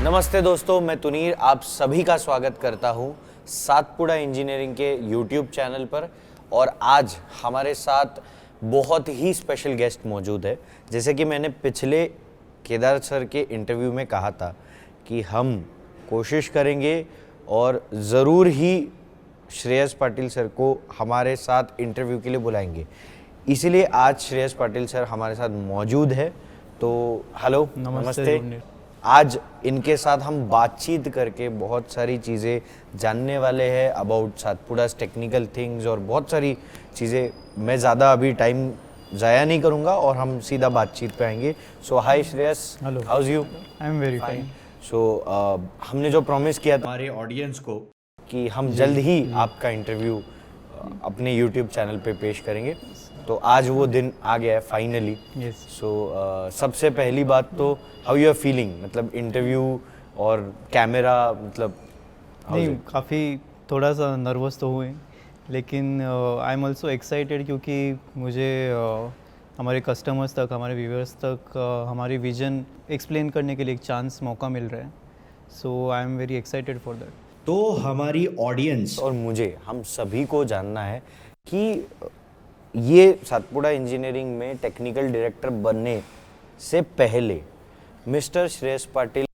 नमस्ते दोस्तों, मैं तुनीर आप सभी का स्वागत करता हूं सातपुड़ा इंजीनियरिंग के YouTube चैनल पर। और आज हमारे साथ बहुत ही स्पेशल गेस्ट मौजूद है। जैसे कि मैंने पिछले केदार सर के इंटरव्यू में कहा था कि हम कोशिश करेंगे और ज़रूर ही श्रेयस पाटिल सर को हमारे साथ इंटरव्यू के लिए बुलाएंगे। इसीलिए आज श्रेयस पाटिल सर हमारे साथ मौजूद है। तो हेलो, नमस्ते। आज इनके साथ हम बातचीत करके बहुत सारी चीज़ें जानने वाले हैं अबाउट सातपुड़ा's टेक्निकल थिंग्स और बहुत सारी चीज़ें। मैं ज़्यादा अभी टाइम ज़ाया नहीं करूँगा और हम सीधा बातचीत पे आएंगे। So hi Shreyas, hello, how's you? I am very fine. So हमने जो प्रॉमिस किया था हमारे ऑडियंस को कि हम जल्द ही आपका इंटरव्यू अपने यूट्यूब चैनल पे पेश करेंगे, तो आज वो दिन आ गया है फाइनली। सो सबसे पहली बात तो हाउ यू आर फीलिंग, मतलब इंटरव्यू और कैमरा, मतलब नहीं, काफ़ी थोड़ा सा नर्वस तो हुए, लेकिन आई एम ऑल्सो एक्साइटेड क्योंकि मुझे हमारे कस्टमर्स तक, हमारे व्यूअर्स तक हमारी विजन एक्सप्लेन करने के लिए एक चांस, मौका मिल रहा है। So I am very excited for that. तो हमारी ऑडियंस और मुझे, हम सभी को जानना है कि ये सातपुड़ा इंजीनियरिंग में टेक्निकल डायरेक्टर बनने से पहले मिस्टर श्रेयस पाटिल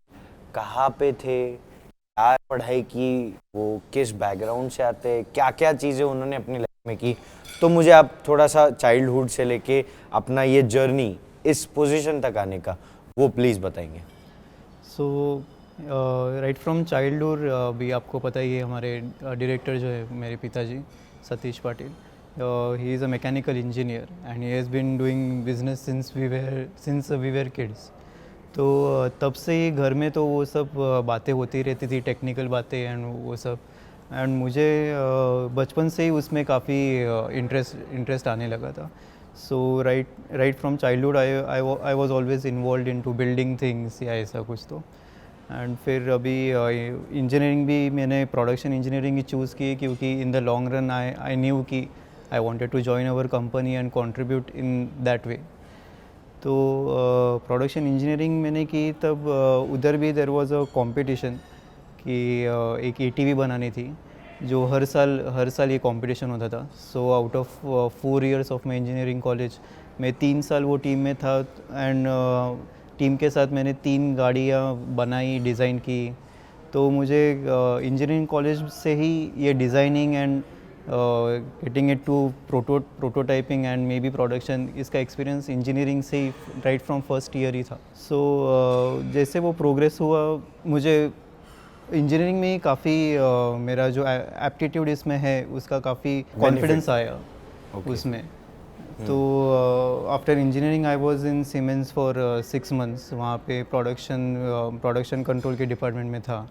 कहाँ पे थे, क्या पढ़ाई की, वो किस बैकग्राउंड से आते हैं, क्या क्या चीज़ें उन्होंने अपनी लाइफ में की। तो मुझे आप थोड़ा सा चाइल्डहुड से लेके अपना ये जर्नी इस पोजीशन तक आने का वो प्लीज़ बताएंगे। सो राइट फ्रॉम चाइल्डहुड भी आपको पता ही है, हमारे डायरेक्टर जो है मेरे पिताजी Satish Patil, he is a mechanical engineer and he has been doing business since we were kids. तो तब से ही घर में तो वो सब बातें होती रहती थी, टेक्निकल बातें एंड वो सब। एंड मुझे बचपन से ही उसमें काफ़ी इंटरेस्ट आने लगा था। So right from childhood I was always involve into building things या ऐसा कुछ। तो एंड फिर अभी इंजीनियरिंग भी मैंने प्रोडक्शन इंजीनियरिंग ही चूज़ की क्योंकि इन the long run I knew कि I wanted to join our company and contribute in that way. तो प्रोडक्शन इंजीनियरिंग मैंने की, तब उधर भी देयर वाज अ कंपटीशन कि एक ATV बनानी थी, जो हर साल ये कंपटीशन होता था। So out of 4 years of my engineering college, मैं 3 साल वो टीम में था एंड टीम के साथ मैंने 3 गाड़ियाँ बनाई, डिज़ाइन की। तो मुझे इंजीनियरिंग कॉलेज से ही ये designing and getting it to prototyping and may be production, इसका एक्सपीरियंस इंजीनियरिंग से ही राइट फ्रॉम फर्स्ट ईयर ही था। सो जैसे वो प्रोग्रेस हुआ, मुझे इंजीनियरिंग में ही काफ़ी मेरा जो एप्टीट्यूड इसमें है उसका काफ़ी कॉन्फिडेंस आया उसमें। तो after engineering I was in siemens for 6 months, वहाँ पे प्रोडक्शन कंट्रोल के डिपार्टमेंट में था।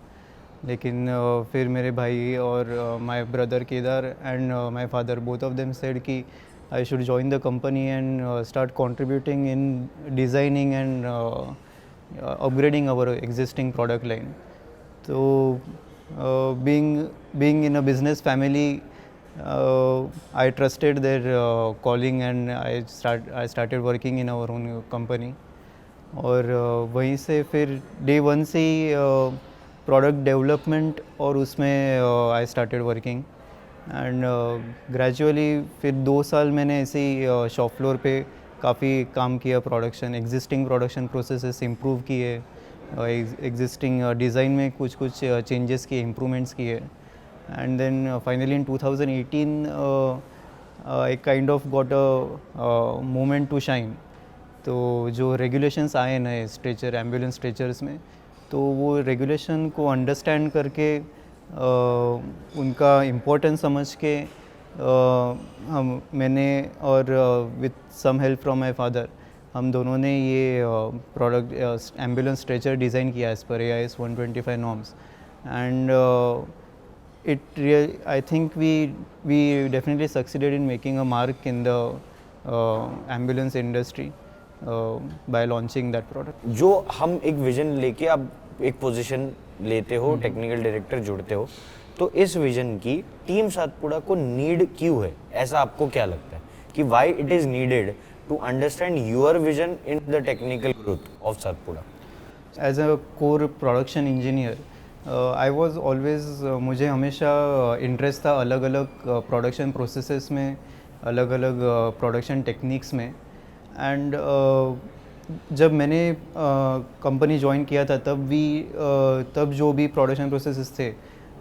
लेकिन फिर मेरे भाई और my brother Kedar and my father, both of them said कि I should join the company and start contributing in designing and upgrading our existing product line. तो being in a business family, I trusted their calling and I started working in our own company. और वहीं से फिर day 1 से ही product development और उसमें आई started working and gradually फिर 2 साल मैंने ऐसे ही शॉप फ्लोर पे काफ़ी काम किया, एग्जिस्टिंग प्रोडक्शन प्रोसेसेस इम्प्रूव किए, एग्जिस्टिंग डिज़ाइन में कुछ चेंजेस किए, इम्प्रूवमेंट्स किए। And then finally in 2018 I kind of got a moment to shine. तो जो रेगुलेशंस आए नए स्ट्रेचर, एम्बुलेंस स्ट्रेचर्स में, तो वो रेगुलेशन को अंडरस्टैंड करके उनका इम्पोर्टेंस समझ के मैंने और with some help from my father, हम दोनों ने ये प्रोडक्ट एम्बुलेंस स्ट्रेचर डिज़ाइन किया as per AIS 125 norms. And I think we definitely succeeded in making a mark in the ambulance industry by launching that product. जो हम एक vision लेके अब एक पोजीशन लेते हो, टेक्निकल डायरेक्टर जुड़ते हो, तो इस विजन की टीम सातपुड़ा को नीड क्यों है? ऐसा आपको क्या लगता है कि why it is needed to understand your vision in the technical growth of Satpuda? As a core production engineer I was always मुझे हमेशा इंटरेस्ट था अलग अलग प्रोडक्शन प्रोसेसेस में, अलग अलग प्रोडक्शन टेक्निक्स में. एंड जब मैंने कंपनी ज्वाइन किया था तब जो भी प्रोडक्शन प्रोसेसेस थे,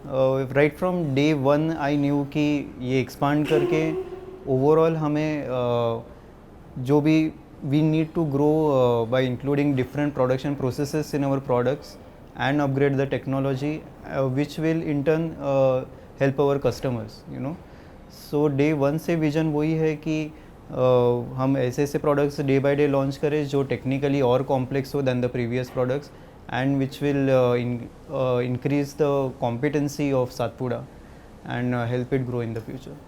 right from day one I knew कि ये एक्सपांड करके ओवरऑल हमें जो भी we need to grow by including different production processes in our products and upgrade the technology which will in turn help our customers, you know. So day one से vision वही है कि हम ऐसे ऐसे products day by day launch करें जो technically और complex हो than the previous products and which will increase the competency of Satpura and help it grow in the future.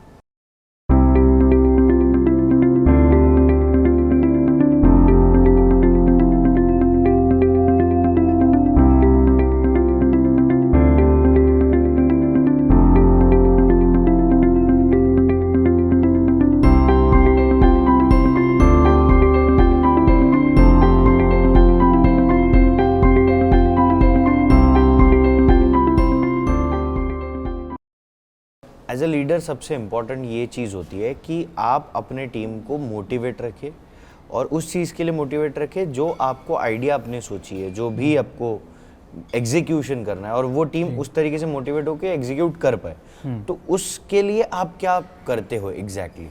As a leader सबसे इम्पॉर्टेंट ये चीज़ होती है कि आप अपने टीम को मोटिवेट रखें और उस चीज़ के लिए मोटिवेट रखें जो आपको आइडिया आपने सोची है, जो भी आपको एग्जीक्यूशन करना है, और वो टीम उस तरीके से मोटिवेट होकर एग्जीक्यूट कर पाए. तो उसके लिए आप क्या करते हो एग्जैक्टली?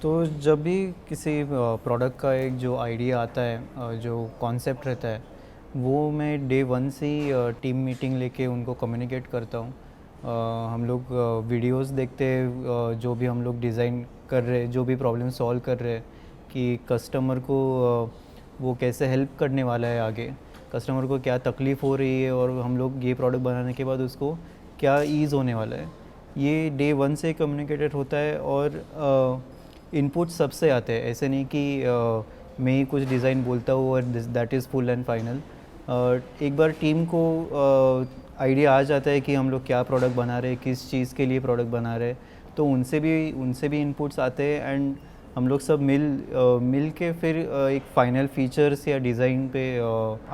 तो जब भी किसी प्रोडक्ट का एक जो आइडिया आता है, जो कॉन्सेप्ट रहता है, वो मैं डे वन से ही टीम मीटिंग लेके उनको कम्युनिकेट करता हूँ. हम लोग वीडियोस देखते हैं, जो भी हम लोग डिज़ाइन कर रहे हैं, जो भी प्रॉब्लम सॉल्व कर रहे हैं, कि कस्टमर को वो कैसे हेल्प करने वाला है आगे, कस्टमर को क्या तकलीफ़ हो रही है और हम लोग ये प्रोडक्ट बनाने के बाद उसको क्या ईज़ होने वाला है. ये डे वन से कम्युनिकेटेड होता है और इनपुट सबसे आते हैं. ऐसे नहीं कि मैं ही कुछ डिज़ाइन बोलता हूँ और that is full and final. एक बार टीम को आइडिया आ जाता है कि हम लोग क्या प्रोडक्ट बना रहे हैं, किस चीज़ के लिए प्रोडक्ट बना रहे हैं, तो उनसे भी इनपुट्स आते हैं एंड हम लोग सब मिल के फिर एक फाइनल फीचर्स या डिज़ाइन पे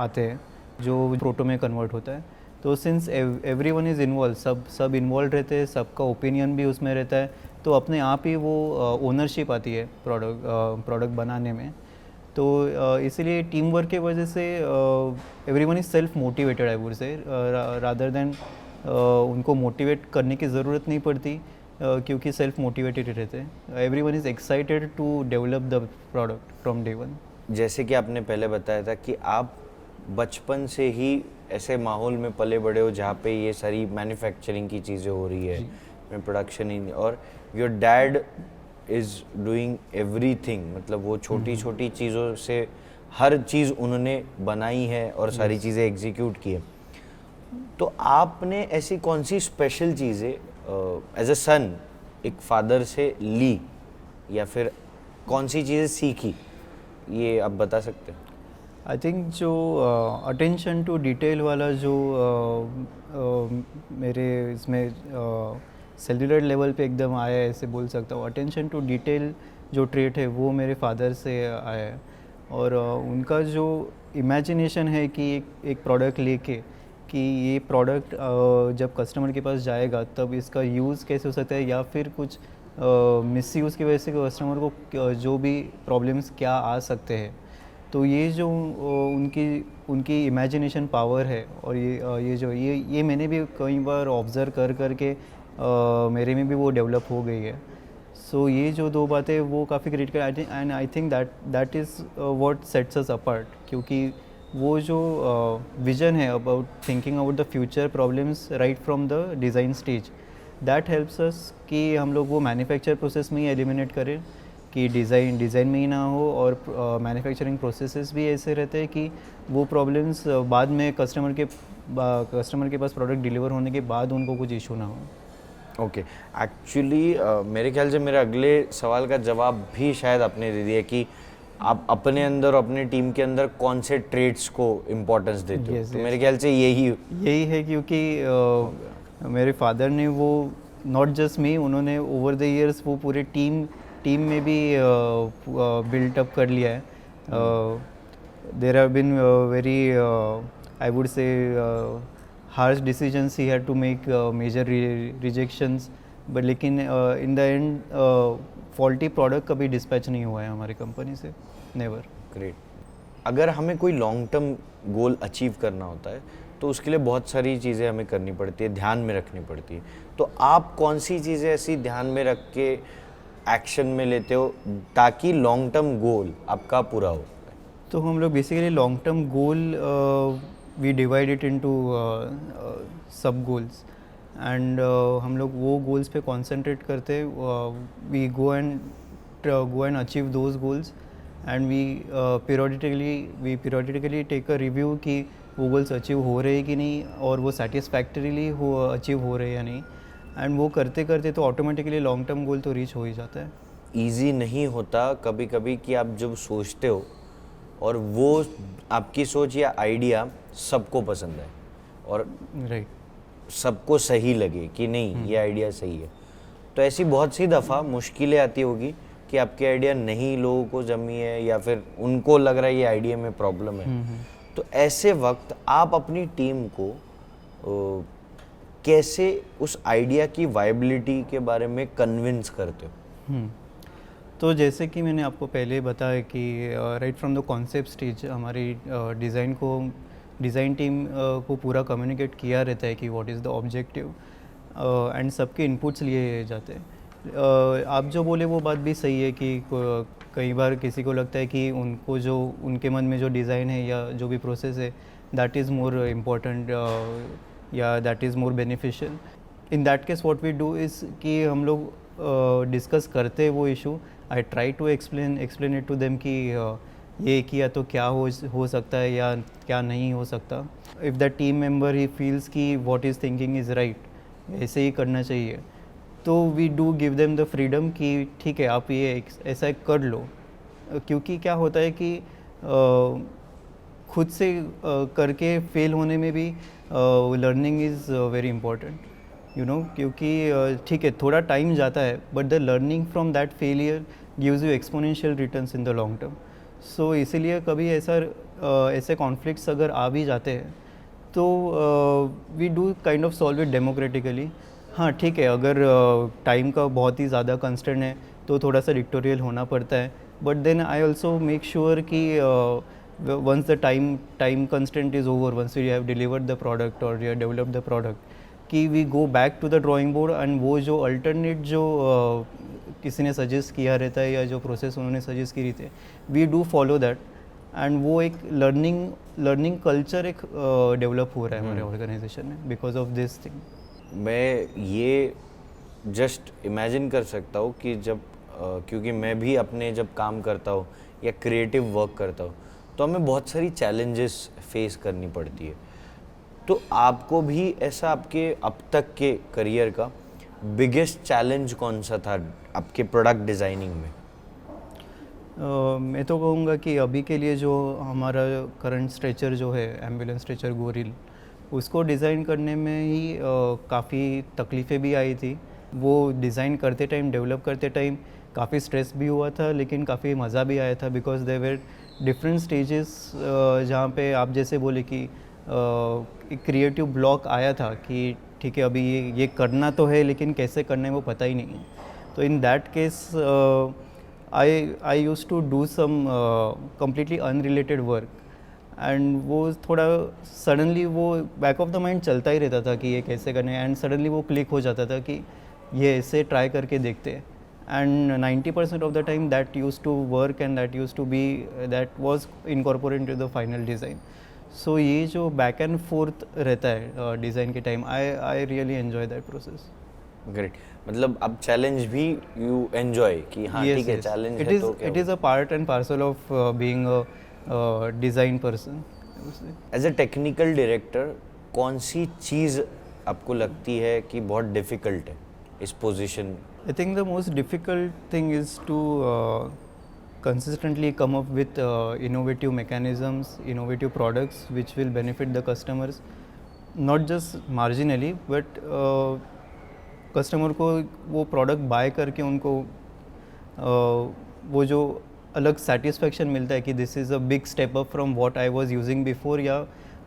आते हैं जो प्रोटो में कन्वर्ट होता है. तो सिंस एवरीवन इज़ इन्वॉल्व, सब इन्वॉल्व रहते हैं, सबका ओपिनियन भी उसमें रहता है, तो अपने आप ही वो ओनरशिप आती है प्रोडक्ट बनाने में. तो इसीलिए टीम वर्क के वजह से everyone is self motivated, I would से, रादर देन उनको मोटिवेट करने की ज़रूरत नहीं पड़ती, क्योंकि सेल्फ मोटिवेटेड रहते हैं. Everyone is excited to develop the product from day one. जैसे कि आपने पहले बताया था कि आप बचपन से ही ऐसे माहौल में पले बड़े हो जहाँ पे ये सारी मैन्युफैक्चरिंग की चीज़ें हो रही है, प्रोडक्शन ही, और your dad is doing everything, मतलब वो छोटी छोटी चीज़ों से हर चीज़ उन्होंने बनाई है और सारी चीज़ें एग्जीक्यूट की है. तो आपने ऐसी कौन सी स्पेशल चीज़ें एज अ सन एक फादर से ली, या फिर कौन सी चीज़ें सीखी, ये आप बता सकते हैं? आई थिंक जो अटेंशन टू डिटेल वाला जो मेरे इसमें सेलुलर लेवल पे एकदम आया है, ऐसे बोल सकता हूँ. अटेंशन टू डिटेल जो ट्रेट है वो मेरे फादर से आया है, और उनका जो इमेजिनेशन है कि एक प्रोडक्ट लेके कि ये प्रोडक्ट जब कस्टमर के पास जाएगा तब इसका यूज़ कैसे हो सकता है, या फिर कुछ मिस यूज़ की वजह से कस्टमर को जो भी प्रॉब्लम्स क्या आ सकते हैं. तो ये जो उनकी इमेजिनेशन पावर है, और ये मैंने भी कई बार ऑब्ज़र्व करके मेरे में भी वो डेवलप हो गई है. सो ये जो दो बातें वो काफ़ी critical, and I think that is what sets us apart, क्योंकि वो जो विजन है about thinking about the future problems right from the design stage, that helps us कि हम लोग वो मैन्युफैक्चर प्रोसेस में ही एलिमिनेट करें, कि डिज़ाइन में ही ना हो, और मैन्युफैक्चरिंग प्रोसेसेस भी ऐसे रहते हैं कि वो प्रॉब्लम्स बाद में कस्टमर के पास प्रोडक्ट डिलीवर होने के बाद उनको कुछ इशू ना हो. ओके, एक्चुअली मेरे ख्याल से मेरे अगले सवाल का जवाब भी शायद आपने दे दिया कि आप अपने अंदर और अपने टीम के अंदर कौन से ट्रेड्स को इम्पोर्टेंस देते हो. तो मेरे ख्याल से यही है, क्योंकि मेरे फादर ने वो नॉट जस्ट मी, उन्होंने ओवर द ईयर्स वो पूरे टीम में भी बिल्ट अप कर लिया है. there have been very, I would say, harsh decisions he had to make, major rejections. But लेकिन in the end, faulty product कभी dispatch नहीं हुआ है हमारी कंपनी से, never. ग्रेट। अगर हमें कोई लॉन्ग टर्म गोल अचीव करना होता है तो उसके लिए बहुत सारी चीज़ें हमें करनी पड़ती है, ध्यान में रखनी पड़ती है। तो आप कौन सी चीज़ें ऐसी ध्यान में रख के एक्शन में लेते हो ताकि लॉन्ग टर्म गोल आपका पूरा हो? तो हम लोग basically long term goal we divide it into sub goals, and हम लोग वो गोल्स पे कंसंट्रेट करते, we go and achieve those goals, and we periodically take a review कि वो गोल्स अचीव हो रहे हैं कि नहीं, और वो सेटिस्फैक्टरीली अचीव हो रहे हैं या नहीं, एंड वो करते करते तो ऑटोमेटिकली लॉन्ग टर्म गोल तो रीच हो ही जाता है। ईजी नहीं होता कभी कभी कि आप जब सोचते हो और वो आपकी सोच या आइडिया सबको पसंद है और राइट। सबको सही लगे कि नहीं ये आइडिया सही है। तो ऐसी बहुत सी दफ़ा मुश्किलें आती होगी कि आपके आइडिया नहीं लोगों को जमी है या फिर उनको लग रहा है ये आइडिया में प्रॉब्लम है। तो ऐसे वक्त आप अपनी टीम को कैसे उस आइडिया की वायबिलिटी के बारे में कन्विंस करते हो? तो जैसे कि मैंने आपको पहले बताया कि right from the concept stage हमारी डिज़ाइन टीम को पूरा कम्युनिकेट किया रहता है कि what is the objective, and सबके इनपुट्स लिए जाते हैं। आप जो बोले वो बात भी सही है कि कई बार किसी को लगता है कि उनको जो उनके मन में जो डिज़ाइन है या जो भी प्रोसेस है दैट इज़ मोर इम्पोर्टेंट या that is more beneficial. In that case what we do is कि हम लोग डिस्कस करते वो issue, I try to explain it to them कि ये किया तो क्या हो सकता है या क्या नहीं हो सकता। इफ़ द टीम मेंबर ही फील्स कि what is thinking is right, ऐसे ही करना चाहिए, तो we do give them the freedom कि ठीक है आप ये ऐसा कर लो। क्योंकि क्या होता है कि खुद से करके फेल होने में भी learning is very important, you know, क्योंकि ठीक है थोड़ा टाइम जाता है but the learning from that failure gives you exponential returns in the long term. So इसीलिए कभी ऐसे कॉन्फ्लिक्ट्स अगर आ भी जाते हैं तो we do kind of solve it democratically. हाँ ठीक है, अगर टाइम का बहुत ही ज़्यादा कंस्ट्रेंट है तो थोड़ा सा डिक्टोरियल होना पड़ता है, but then I also make sure कि once the time constraint is over, once we have delivered the product or we have developed the product, कि we go back to the drawing board and वो जो alternate जो किसी ने suggest किया रहता है या जो प्रोसेस उन्होंने सजेस्ट की रहती है, we do follow that, and वो एक लर्निंग कल्चर एक डेवलप हो रहा है हमारे ऑर्गेनाइजेशन में बिकॉज ऑफ दिस थिंग। मैं ये जस्ट इमेजिन कर सकता हूँ कि जब क्योंकि मैं भी अपने जब काम करता हूँ या क्रिएटिव वर्क करता हूँ तो हमें बहुत सारी चैलेंजेस फेस करनी पड़ती है। तो आपको भी ऐसा आपके अब तक के करियर का बिगेस्ट चैलेंज कौन सा था आपके प्रोडक्ट डिज़ाइनिंग में? मैं तो कहूँगा कि अभी के लिए जो हमारा करंट स्ट्रेचर जो है एम्बुलेंस स्ट्रेचर गोरिल, उसको डिज़ाइन करने में ही काफ़ी तकलीफ़ें भी आई थी। वो डिज़ाइन करते टाइम, डेवलप करते टाइम काफ़ी स्ट्रेस भी हुआ था, लेकिन काफ़ी मज़ा भी आया था because they were different stages जहाँ पे आप जैसे बोले कि एक क्रिएटिव ब्लॉक आया था कि ठीक है अभी ये करना तो है लेकिन कैसे करना है वो पता ही नहीं है। तो in that case I used to do some completely unrelated work, and वो थोड़ा सडनली वो बैक ऑफ द माइंड चलता ही रहता था कि ये कैसे करना है, एंड सडनली वो क्लिक हो जाता था कि ये ऐसे ट्राई करके देखते हैं, and 90% of the time that used to work and that was incorporated into the final design. So ये जो back and forth रहता है डिज़ाइन के time, I really enjoy that process. Great, मतलब अब चैलेंज भी यू एंजॉय कि हाँ ठीक है चैलेंज है तो it is a part and parcel of being a design person. As a technical director कौन सी चीज़ आपको लगती है कि बहुत डिफ़िकल्ट है इस position? I think the most difficult thing is to consistently come up with innovative mechanisms, innovative products which will benefit the customers, not just marginally but customer को वो प्रोडक्ट बाय करके उनको वो जो अलग सेटिस्फेक्शन मिलता है कि this is a big step up from what I was using before या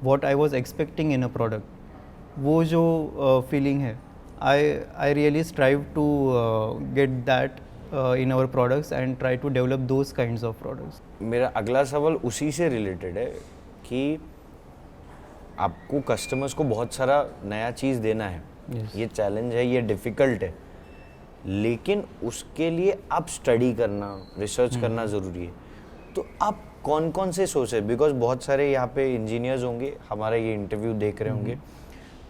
what I was expecting in a product. वो जो फीलिंग है, I really strive to get that in our products and try to develop those kinds of products. मेरा अगला सवाल उसी से related है कि आपको कस्टमर्स को बहुत सारा नया चीज़ देना है। Yes. ये चैलेंज है, ये डिफ़िकल्ट है, लेकिन उसके लिए आप स्टडी करना, रिसर्च करना ज़रूरी है। तो आप कौन कौन से सोर्स है, बिकॉज बहुत सारे यहाँ पे इंजीनियर्स होंगे, हमारा ये इंटरव्यू देख रहे होंगे,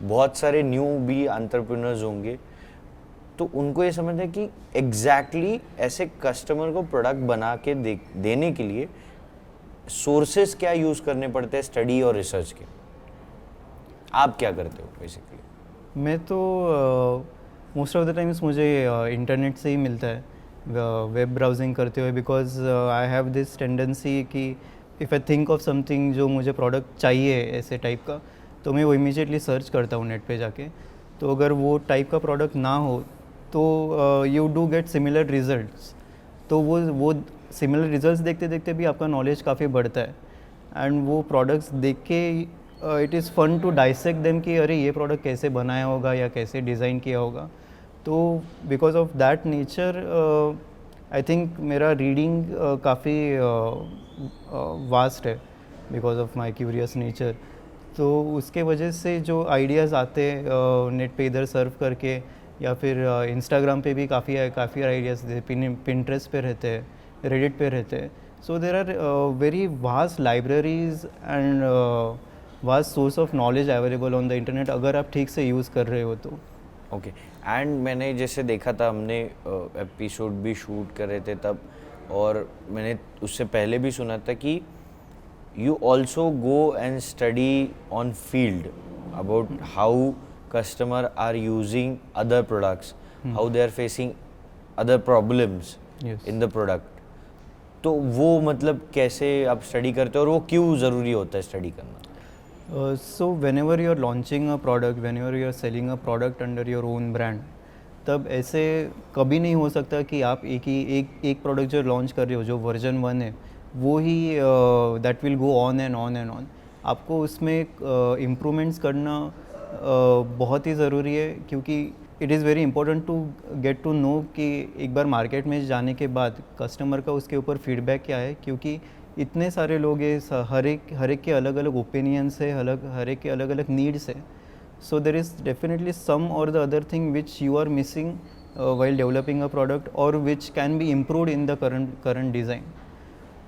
बहुत सारे न्यू भी एंटरप्रेन्योर्स होंगे, तो उनको ये समझना है कि एग्जैक्टली ऐसे कस्टमर को प्रोडक्ट बना के देने के लिए सोर्सेस क्या यूज़ करने पड़ते हैं स्टडी और रिसर्च के। आप क्या करते हो बेसिकली? मैं तो मोस्ट ऑफ द टाइम्स मुझे इंटरनेट से ही मिलता है, वेब ब्राउजिंग करते हुए, because I have this tendency कि if I think of something जो मुझे प्रोडक्ट चाहिए ऐसे टाइप का, तो मैं वो इमीडिएटली सर्च करता हूँ नेट पे जाके। तो अगर वो टाइप का प्रोडक्ट ना हो तो you do get similar results. तो वो सिमिलर रिजल्ट्स देखते देखते भी आपका नॉलेज काफ़ी बढ़ता है, एंड वो प्रोडक्ट्स देख के it is fun to dissect them कि अरे ये प्रोडक्ट कैसे बनाया होगा या कैसे डिज़ाइन किया होगा। तो because of that nature I think मेरा रीडिंग काफ़ी वास्ट है, because of my curious nature. तो उसके वजह से जो आइडियाज़ आते नेट पे इधर सर्व करके, या फिर इंस्टाग्राम पे भी काफ़ी आइडियाज़ पिंटरेस्ट पे रहते हैं, रेडिट पे रहते हैं। So there are very vast libraries and vast source of knowledge available on the internet, अगर आप ठीक से यूज़ कर रहे हो तो। ओके, एंड मैंने जैसे देखा था, हमने एपिसोड भी शूट कर रहे थे तब, और मैंने उससे पहले भी सुना था कि you also go and study on field about how customer are using other products, how they are facing other problems Yes. in the product. तो वो मतलब कैसे आप स्टडी करते हो और वो क्यों ज़रूरी होता है स्टडी करना? So whenever you are launching a product, whenever you are selling a product under your own brand, तब ऐसे कभी नहीं हो सकता कि आप एक प्रोडक्ट जो लॉन्च कर रहे हो, जो वर्जन 1 है, वो ही that will go on and on and on. आपको उसमें इम्प्रूवमेंट्स करना बहुत ही ज़रूरी है, क्योंकि it is very important to get to know कि एक बार मार्केट में जाने के बाद कस्टमर का उसके ऊपर फीडबैक क्या है, क्योंकि इतने सारे लोग हैं, हर एक के अलग अलग ओपिनियंस है, हर एक के अलग अलग नीड्स है। सो देर इज़ डेफिनेटली सम और the other thing which you are missing while developing a product, or which can be improved in the current design.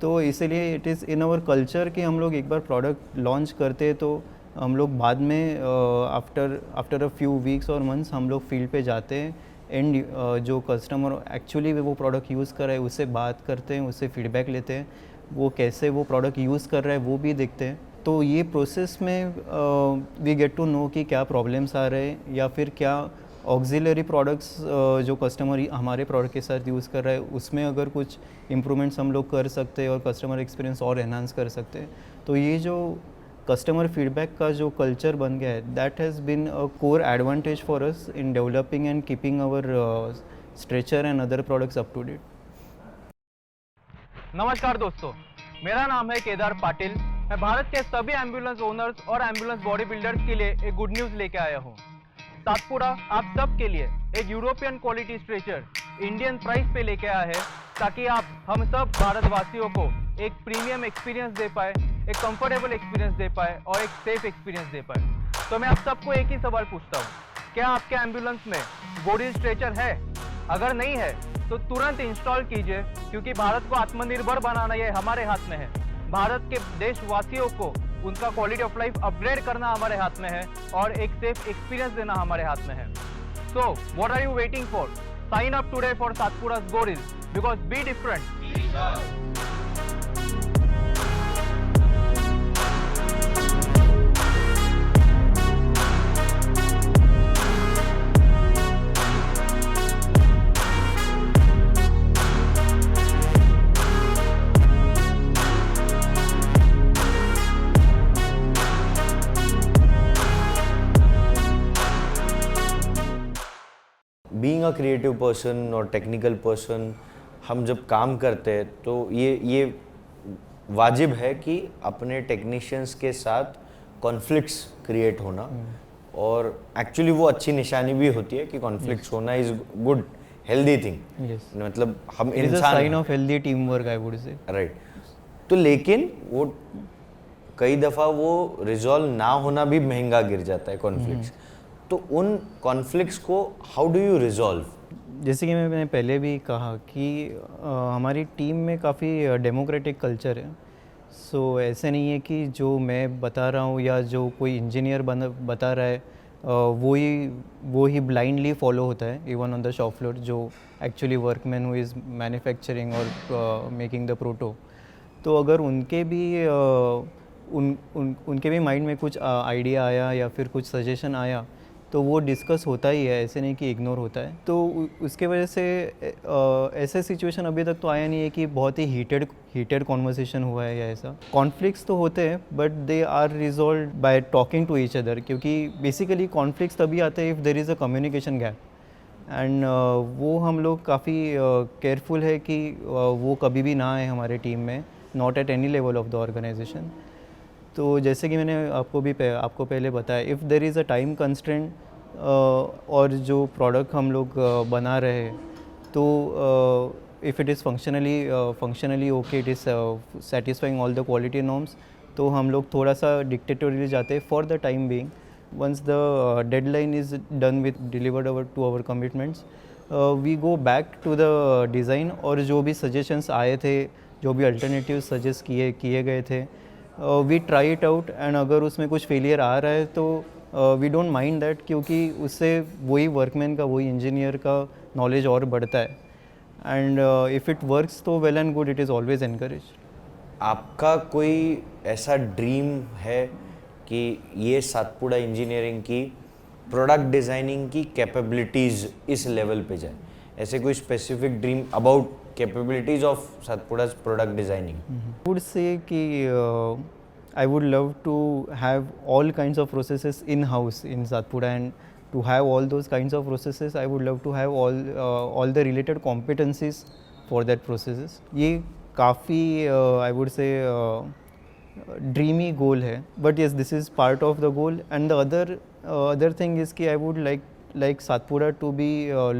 तो इसीलिए it is in our culture कि हम लोग एक बार प्रोडक्ट लॉन्च करते हैं तो हम लोग बाद में आफ्टर अ फ्यू वीक्स और मंथ्स हम लोग फील्ड पे जाते हैं, एंड जो कस्टमर एक्चुअली वो प्रोडक्ट यूज़ कर रहा है उससे बात करते हैं, उससे फीडबैक लेते हैं, वो कैसे वो प्रोडक्ट यूज़ कर रहा है वो भी देखते हैं। तो ये प्रोसेस में वी गेट टू नो कि क्या प्रॉब्लम्स आ रहे हैं, या फिर क्या ऑक्सिलरी प्रोडक्ट्स जो कस्टमर हमारे प्रोडक्ट के साथ यूज़ कर रहा है उसमें अगर कुछ इम्प्रूवमेंट्स हम लोग कर सकते हैं और कस्टमर एक्सपीरियंस और एनहांस कर सकते हैं। तो ये जो कस्टमर फीडबैक का जो कल्चर बन गया है, that has been a core advantage for us in developing and keeping our stretcher and other products up to date. नमस्कार दोस्तों, मेरा नाम है केदार पाटिल। मैं भारत के सभी एम्बुलेंस ओनर्स और एम्बुलेंस बॉडी बिल्डर्स के लिए एक गुड न्यूज़ लेके आया हूँ। सातपुड़ा आप सब के लिए एक European quality stretcher Indian price पे लेके आया है, ताकि आप हम सब भारतवासियों को एक प्रीमियम एक्सपीरियंस दे पाए, एक कंफर्टेबल एक्सपीरियंस दे पाए और एक सेफ एक्सपीरियंस दे पाए। तो मैं आप सबको एक ही सवाल पूछता हूँ, क्या आपके एम्बुलेंस में बॉडी स्ट्रेचर है? अगर नहीं है तो तुरंत इंस्टॉल कीजिए, क्योंकि भारत को आत्मनिर्भर बनाना ये हमारे हाथ में है। भारत के देशवासियों को उनका क्वालिटी ऑफ लाइफ अपग्रेड करना हमारे हाथ में है और एक सेफ एक्सपीरियंस देना हमारे हाथ में है। So what are you waiting for? Sign up today for Satpura's Gorills, because be different. Being a creative person or technical person, हम जब काम करते हैं तो ये वाजिब है कि अपने टेक्नीशियंस के साथ कॉन्फ्लिक्ट्स क्रिएट होना, और एक्चुअली वो अच्छी निशानी भी होती है कि कॉन्फ्लिक्ट्स होना is good, healthy thing. Yes. मतलब हम इट इज अ इंसान sign of healthy team work I would say. Right. तो लेकिन वो कई दफ़ा वो रिजॉल्व ना होना भी महंगा गिर जाता है कॉन्फ्लिक्ट्स। तो उन कॉन्फ्लिक्ट्स को हाउ डू यू रिजॉल्व? जैसे कि मैंने पहले भी कहा कि हमारी टीम में काफ़ी डेमोक्रेटिक कल्चर है। सो ऐसे नहीं है कि जो मैं बता रहा हूँ या जो कोई इंजीनियर बता रहा है वो ही ब्लाइंडली फॉलो होता है, even on the shop floor, जो actually workman who is manufacturing और मेकिंग द प्रोटो। तो अगर उनके भी माइंड में कुछ आइडिया आया या फिर कुछ सजेशन आया तो वो डिस्कस होता ही है, ऐसे नहीं कि इग्नोर होता है। तो उसके वजह से ऐसे सिचुएशन अभी तक तो आया नहीं है कि बहुत ही हीटेड कॉन्वर्सेशन हुआ है या ऐसा। कॉन्फ्लिक्ट्स तो होते हैं but they are resolve by talking to each other, क्योंकि बेसिकली कॉन्फ्लिक्ट्स तभी आते हैं if there is a communication gap, and वो हम लोग काफ़ी केयरफुल है कि वो कभी भी ना आए हमारे टीम में, not at any level of the organisation. तो जैसे कि मैंने आपको पहले बताया, if there is a time constraint और जो प्रोडक्ट हम लोग बना रहे हैं तो if it is functionally okay, it is satisfying all the quality norms, तो हम लोग थोड़ा सा डिक्टेटोरियली जाते हैं for the time being. once the deadline is done with delivered to our commitments, we go back to the design, और जो भी suggestions आए थे, जो भी alternatives suggest किए गए थे, we try it out, and अगर उसमें कुछ failure आ रहा है तो we don't mind that, क्योंकि उससे वही workman का, वही engineer का knowledge और बढ़ता है, and if it works तो well and good, it is always encouraged. आपका कोई ऐसा ड्रीम है कि ये सातपुड़ा इंजीनियरिंग की प्रोडक्ट डिज़ाइनिंग की कैपेबिलिटीज़ इस लेवल पे जाए? ऐसे कोई specific dream about capabilities of Satpura's product designing? I would say कि I would love to have all kinds of processes in-house in Satpura, and to have all those kinds of processes, I would love to have all the related competencies for that processes. ये काफ़ी I would say dreamy goal है, but yes, this is part of the goal. And the other thing is कि I would like Satpura to be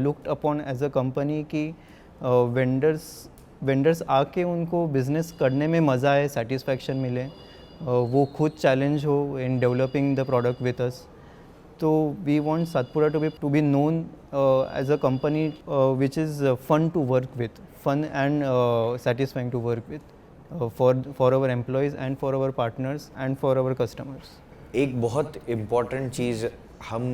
looked upon as a company कि vendors आके उनको business करने में मज़ा आए, satisfaction मिले, वो खुद challenge हो in developing the product with us. तो we want Satpura to be known as a company which is fun to work with, fun and satisfying to work with. For our employees and for our partners and for our customers. एक बहुत important चीज़ हम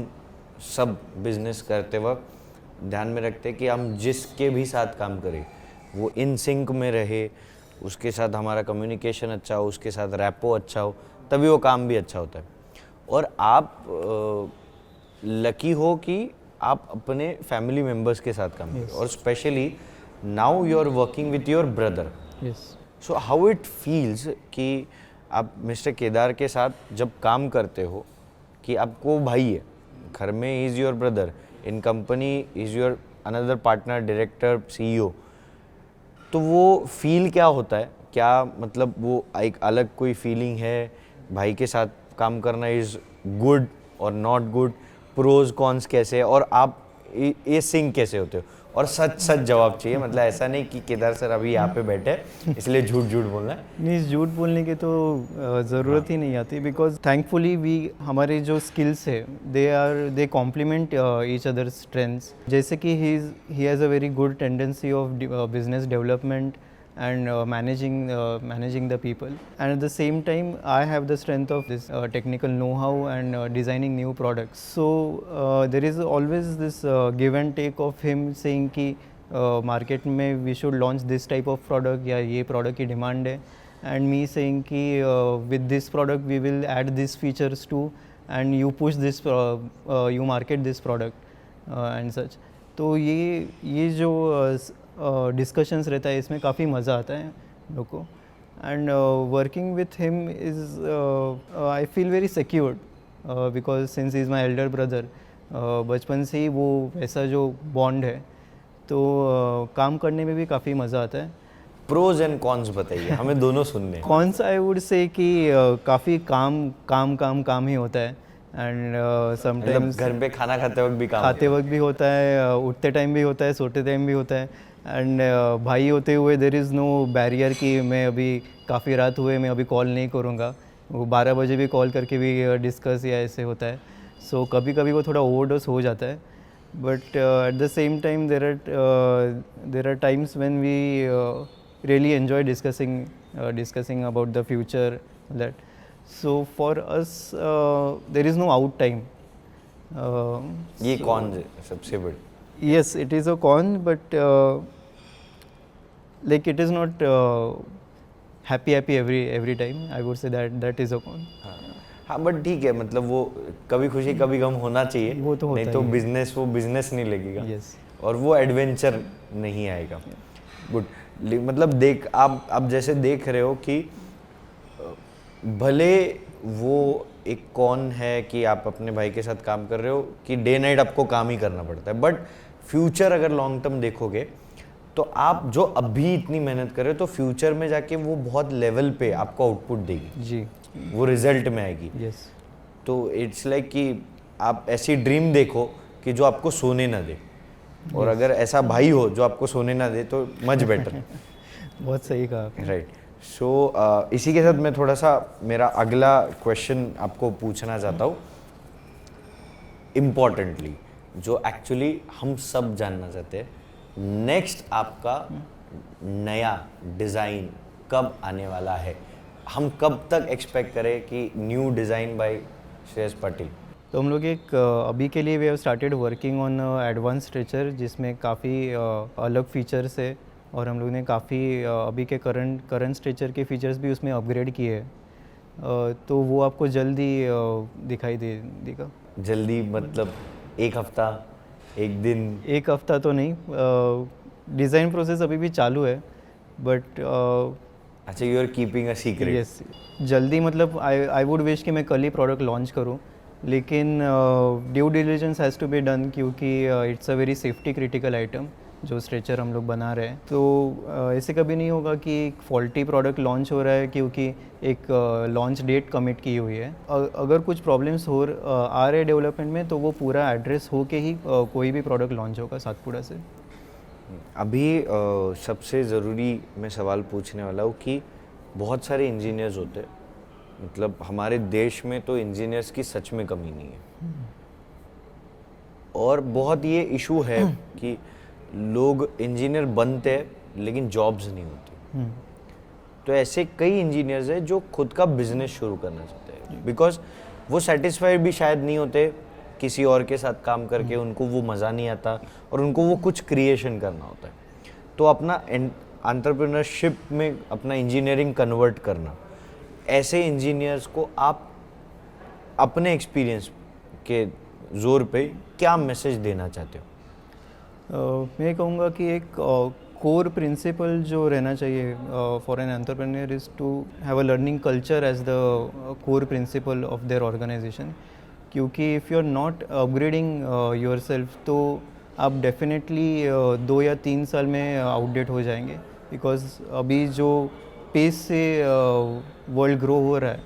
सब business करते वक्त ध्यान में रखते हैं कि हम जिसके भी साथ काम करें वो इन सिंक में रहे, उसके साथ हमारा कम्युनिकेशन अच्छा हो, उसके साथ रैपो अच्छा हो, तभी वो काम भी अच्छा होता है। और आप लकी हो कि आप अपने फैमिली मेम्बर्स के साथ काम करें, और specially now you are working with your brother. Yes. So how it feels कि आप मिस्टर केदार के साथ जब काम करते हो कि आपको भाई है, घर में is your brother, in company is your another partner, director, CEO, तो वो फील क्या होता है? क्या मतलब वो एक अलग कोई फीलिंग है? भाई के साथ काम करना इज़ गुड और नॉट गुड, प्रोज कॉन्स कैसे है, और आप ये सिंक कैसे होते हो? और सच जवाब चाहिए, मतलब ऐसा नहीं कि केदार सर अभी यहाँ पे बैठे इसलिए झूठ बोलना है। नहीं, झूठ बोलने की तो ज़रूरत ही नहीं आती, बिकॉज थैंकफुली हमारे जो स्किल्स है दे कॉम्प्लीमेंट ईच अदर स्ट्रेंथ्स। जैसे कि he has a very good tendency of business development and managing the people, and at the same time I have the strength of this technical know-how and designing new products. So there is always this give and take of him saying कि market में we should launch this type of product या ये product की demand है, and me saying कि with this product we will add these features too, and you push this you market this product and such. तो ये जो discussions रहता है इसमें काफ़ी मज़ा आता है लोग को, and working with him is I feel very secured because since is my elder brother, बचपन से ही वो वैसा जो बॉन्ड है, तो काम करने में भी काफ़ी मज़ा आता है। प्रोज एंड कॉन्स बताइए, हमें दोनों सुनने हैं। कौन सा आई वुड से कि काफ़ी काम ही होता है एंड मतलब समटाइम्स घर पे खाना खाते वक्त भी काम खाते वक्त भी होता है, उठते टाइम भी होता है, सोते टाइम भी होता है एंड भाई होते हुए देर इज़ नो बैरियर कि मैं अभी काफ़ी रात हुए मैं अभी कॉल नहीं करूँगा। वो 12 बजे भी कॉल करके भी डिस्कस या ऐसे होता है। सो कभी कभी वो थोड़ा ओवरडोज हो जाता है, but at the same time there are times when we really enjoy discussing about the future that. So for us there is no out time. ये कौन सबसे बड़ी? Yes, it is a con, but like it is not happy every time. I would say that is a con. हाँ but ठीक है, मतलब वो कभी खुशी कभी गम होना चाहिए, वो तो होता नहीं तो ही है। बिजनेस वो बिजनेस नहीं लगेगा Yes. और वो एडवेंचर नहीं आएगा। गुड। मतलब देख आप जैसे देख रहे हो कि भले वो एक कौन है कि आप अपने भाई के साथ काम कर रहे हो कि डे नाइट आपको काम ही करना पड़ता है, बट फ्यूचर अगर लॉन्ग टर्म देखोगे तो आप जो अभी इतनी मेहनत कर रहे हो तो फ्यूचर में जाके वो बहुत लेवल पे आपको आउटपुट देगी, जी। वो रिजल्ट में आएगी। Yes. तो इट्स लाइक कि आप ऐसी ड्रीम देखो कि जो आपको सोने ना दे, और अगर ऐसा भाई हो जो आपको सोने ना दे तो मच बेटर। बहुत सही कहा आपने। राइट। सो इसी के साथ मैं थोड़ा सा मेरा अगला क्वेश्चन आपको पूछना चाहता हूँ, इम्पॉर्टेंटली जो एक्चुअली हम सब जानना चाहते हैं, नेक्स्ट आपका नया डिज़ाइन कब आने वाला है? हम कब तक एक्सपेक्ट करें कि new design by Shreyas Patil? तो हम लोग एक अभी के लिए we have started working on advance stretcher जिसमें काफ़ी अलग फीचर्स है और हम लोग ने काफ़ी अभी के करंट स्ट्रेचर के फीचर्स भी उसमें अपग्रेड किए हैं। तो वो आपको जल्दी दिखाई देगा। जल्दी मतलब एक हफ्ता, एक दिन? एक हफ्ता तो नहीं, डिज़ाइन प्रोसेस अभी भी चालू है, बट अच्छा, you are keeping a secret? Yes, जल्दी मतलब आई वुड विश कि मैं कल ही प्रोडक्ट लॉन्च करूं, लेकिन due diligence has to be done क्योंकि it's a very safety critical item जो स्ट्रेचर हम लोग बना रहे हैं। तो ऐसे कभी नहीं होगा कि एक फॉल्टी प्रोडक्ट लॉन्च हो रहा है क्योंकि एक लॉन्च डेट कमिट की हुई है। अगर कुछ प्रॉब्लम्स आ रहे डेवलपमेंट में तो वो पूरा एड्रेस हो के ही कोई भी प्रोडक्ट लॉन्च होगा सातपुड़ा से। अभी सबसे ज़रूरी मैं सवाल पूछने वाला हूँ कि बहुत सारे इंजीनियर्स होते हैं, मतलब हमारे देश में तो इंजीनियर्स की सच में कमी नहीं है, और बहुत ये इशू है कि लोग इंजीनियर बनते हैं लेकिन जॉब्स नहीं होती। तो ऐसे कई इंजीनियर्स हैं जो खुद का बिजनेस शुरू करना चाहते हैं, बिकॉज वो सेटिस्फाइड भी शायद नहीं होते किसी और के साथ काम करके, उनको वो मज़ा नहीं आता और उनको वो कुछ क्रिएशन करना होता है। तो अपना एंटरप्रेन्योरशिप में अपना इंजीनियरिंग कन्वर्ट करना, ऐसे इंजीनियर्स को आप अपने एक्सपीरियंस के जोर पे क्या मैसेज देना चाहते हो? मैं कहूँगा कि एक कोर प्रिंसिपल जो रहना चाहिए for an entrepreneur is to have a learning culture as the core principle of their organisation. क्योंकि if you are not upgrading your self तो आप डेफिनेटली 2 या 3 साल में आउटडेट हो जाएंगे, बिकॉज अभी जो पेस से वर्ल्ड ग्रो हो रहा है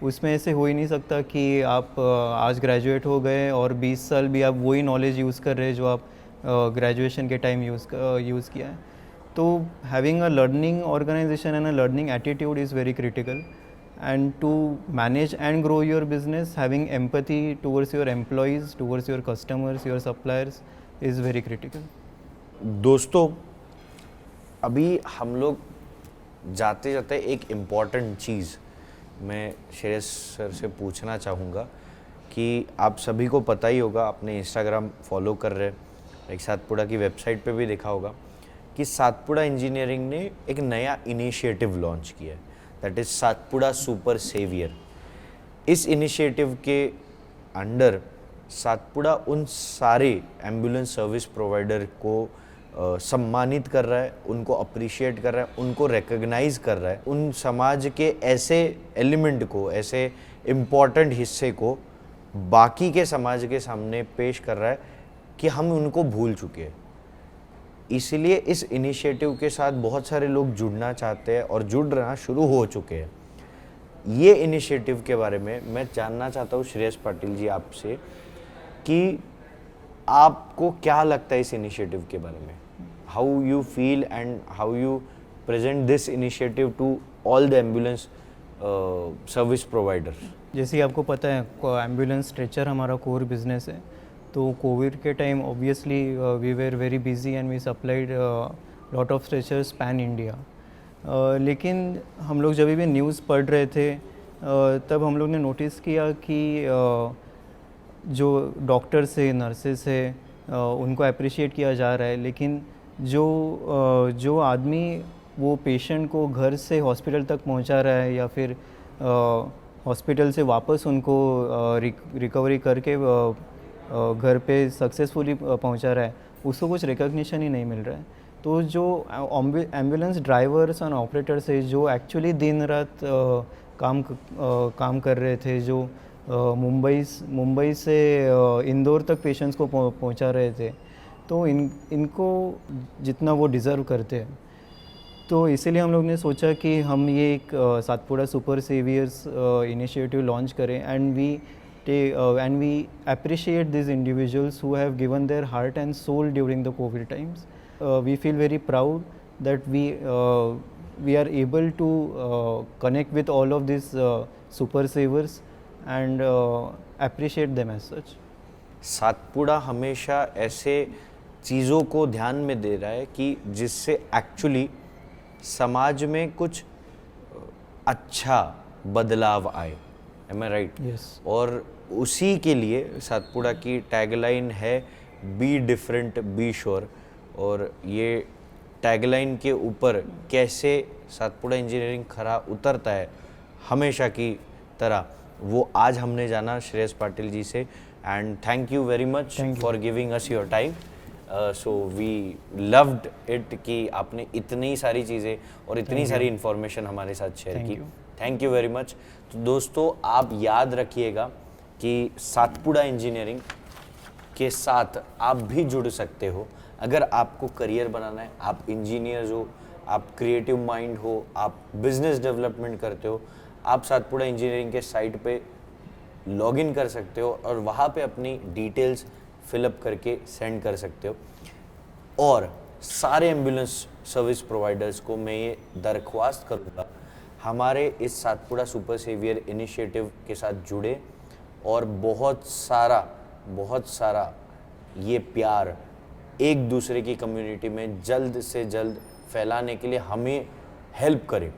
उसमें ऐसे हो ही नहीं सकता कि आप आज ग्रेजुएट हो गए और 20 साल भी आप वही नॉलेज यूज़ कर रहे हैं जो आप ग्रेजुएशन के टाइम यूज़ किया है। तो having a learning organisation and a learning attitude is very critical, and to manage and grow your business, having empathy towards your employees, towards your customers, your suppliers is very critical. दोस्तों, अभी हम लोग जाते जाते एक important चीज़ मैं Shreyas sir से पूछना चाहूँगा कि आप सभी को पता ही होगा, आपने इंस्टाग्राम फॉलो कर रहे, एक सातपुड़ा की वेबसाइट पे भी देखा होगा कि सातपुड़ा इंजीनियरिंग ने एक नया इनिशिएटिव लॉन्च किया है, that is Satpuda super saviour. इस इनिशिएटिव के अंडर सातपुड़ा उन सारे एम्बुलेंस सर्विस प्रोवाइडर को सम्मानित कर रहा है, उनको अप्रिशिएट कर रहा है, उनको रिकग्नाइज कर रहा है, उन समाज के ऐसे एलिमेंट को, ऐसे इम्पॉर्टेंट हिस्से को बाकी के समाज के सामने पेश कर रहा है कि हम उनको भूल चुके हैं। इसलिए इस इनिशिएटिव के साथ बहुत सारे लोग जुड़ना चाहते हैं और जुड़ रहा शुरू हो चुके हैं। ये इनिशिएटिव के बारे में मैं जानना चाहता हूँ श्रेयस पाटिल जी आपसे कि आपको क्या लगता है इस इनिशिएटिव के बारे में, how you feel and how you present this initiative to all the ambulance service providers. जैसे ही आपको पता है एम्बुलेंस स्ट्रेचर हमारा कोर बिजनेस है, तो कोविड के time obviously we were very busy and we supplied lot of stretchers pan India. लेकिन हम लोग जब भी न्यूज़ पढ़ रहे थे तब हम लोग ने नोटिस किया कि जो डॉक्टर्स है, नर्सेस है, उनको अप्रिशिएट किया जा रहा है, लेकिन जो आदमी वो पेशेंट को घर से हॉस्पिटल तक पहुंचा रहा है या फिर हॉस्पिटल से वापस उनको रिकवरी करके घर पे सक्सेसफुली पहुंचा रहा है, उसको कुछ रिकॉग्निशन ही नहीं मिल रहा है। तो जो एम्बुलेंस ड्राइवर्स और ऑपरेटर्स है जो एक्चुअली दिन रात काम कर रहे थे, जो मुंबई से इंदौर तक पेशेंट्स को पहुंचा रहे थे, तो इनको जितना वो डिज़र्व करते हैं, तो इसीलिए हम लोग ने सोचा कि हम ये एक Satpura super saviours initiative launch करें and we appreciate this individuals who have given their heart and soul during the COVID times. We feel very proud that we are able to connect with all of these super savers and appreciate them as such. Satpura हमेशा ऐसे चीज़ों को ध्यान में दे रहा है कि जिससे एक्चुअली समाज में कुछ अच्छा बदलाव आए। Am I right? Yes. और उसी के लिए सातपुड़ा की टैगलाइन है बी डिफरेंट बी श्योर, और ये टैगलाइन के ऊपर कैसे सातपुड़ा इंजीनियरिंग खरा उतरता है हमेशा की तरह, वो आज हमने जाना श्रेयस पाटिल जी से। And thank you very much for giving us your time. So we loved it कि आपने इतनी सारी चीज़ें और इतनी सारी इन्फॉर्मेशन हमारे साथ शेयर की। Thank you very much. तो दोस्तों आप याद रखिएगा कि सातपुड़ा इंजीनियरिंग के साथ आप भी जुड़ सकते हो। अगर आपको करियर बनाना है, आप इंजीनियर्स हो, आप क्रिएटिव माइंड हो, आप बिजनेस डेवलपमेंट करते हो, आप सातपुड़ा इंजीनियरिंग के साइट पे लॉगिन कर सकते हो और वहाँ पे अपनी डिटेल्स फिलअप करके सेंड कर सकते हो। और सारे एम्बुलेंस सर्विस प्रोवाइडर्स को मैं ये दरख्वास्त करूँगा, हमारे इस सातपुड़ा सुपर सेवियर इनिशिएटिव के साथ जुड़े और बहुत सारा ये प्यार एक दूसरे की कम्युनिटी में जल्द से जल्द फैलाने के लिए हमें हेल्प करें,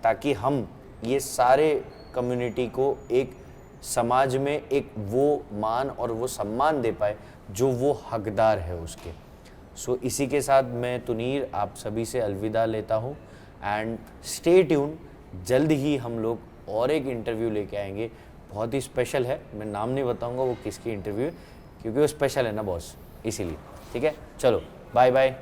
ताकि हम ये सारे कम्युनिटी को एक समाज में एक वो मान और वो सम्मान दे पाए जो वो हकदार है उसके। सो इसी के साथ मैं तुनीर आप सभी से अलविदा लेता हूँ एंड स्टे ट्यून। जल्द ही हम लोग और एक इंटरव्यू लेके आएंगे, बहुत ही स्पेशल है। मैं नाम नहीं बताऊँगा वो किसकी इंटरव्यू है, क्योंकि वो स्पेशल है ना बॉस, इसीलिए। ठीक है, चलो बाय बाय।